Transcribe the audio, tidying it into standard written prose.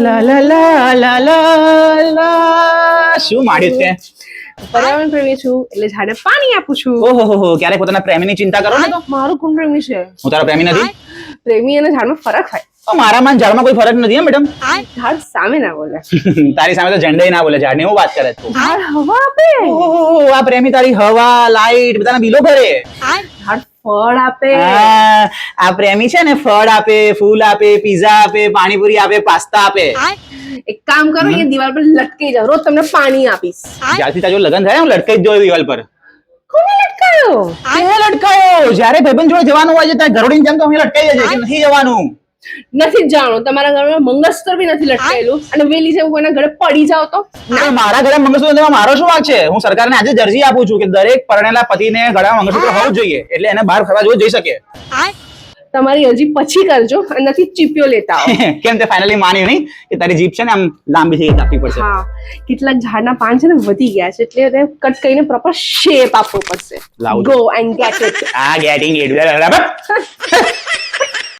લા લા લા લા લા લા. શું માંડ્યું તે? પર્યાવરણ પ્રેમી છું એટલે ઝાડને પાણી આપું છું. ઓહો ક્યારે પોતાના પ્રેમીની ચિંતા કરો ને તો. મારું કોણ પ્રેમી છે? હું તારો પ્રેમી નથી. પ્રેમી અને ઝાડમાં ફરક હોય. તો મારામાં ઝાડમાં કોઈ ફરક નથી મેડમ. ઝાડ સામે ના બોલે. તારી સામે તો ઝંડે ના બોલે, ઝાડની હું વાત કરે તું. ઝાડ હવા આપે. ઓહો આ પ્રેમી તારી હવા લાઈટ બધાના બિલો ભરે. ઝાડ ફળ આપે. આ પ્રેમી છે ને ફળ આપે, ફૂલ આપે, પીઝા આપે, પાણીપુરી આપે, પાસ્તા આપે. એક કામ કરો, એ દિવાલ પર લટકી જાઓ, રોજ તમને પાણી આપીશ. જ્યારથી તારું લગન થાય હું લટકાઈ જ જોયો દિવાલ પર. કોને લટકાયો? કે લટકાયો? જ્યારે ભાઈબંધ જોડે જવાનું હોય છે ત્યારે ગરોડીને જેમ તો અહીં લટકાઈ જાય કે નથી જવાનું. નથી જ જાણો, તમારા ઘરમાં મંગળસૂત્ર બી નથી લટકાયેલું અને વેલી જેવું કોઈના ઘરે પડી જાવ તો? ના, મારા ઘરે મંગળસૂત્ર લેવા મારો શું વાંક છે? હું સરકારને આજે જ અરજી આપું છું કે દરેક પરણેલા પતિને ગળામાં મંગળસૂત્ર હોવું જ જોઈએ, એટલે એને બહાર ફરવા જવું જઈ શકે. તમારી અરજી પછી કરજો અને નથી ચીપિયો લેતા આવો. કેમ તે ફાઇનલી માન્યું નહીં કે તારી જીભ છે ને આમ લાંબી થઈ કાપવી પડશે? હા, કેટલાક ઝાડના પાન છે ને વધી ગયા છે એટલે એને કટ કરીને પ્રોપર શેપ આપવો પડશે. લાવજો. Go and get it. આ ગેટિંગ ઇટ.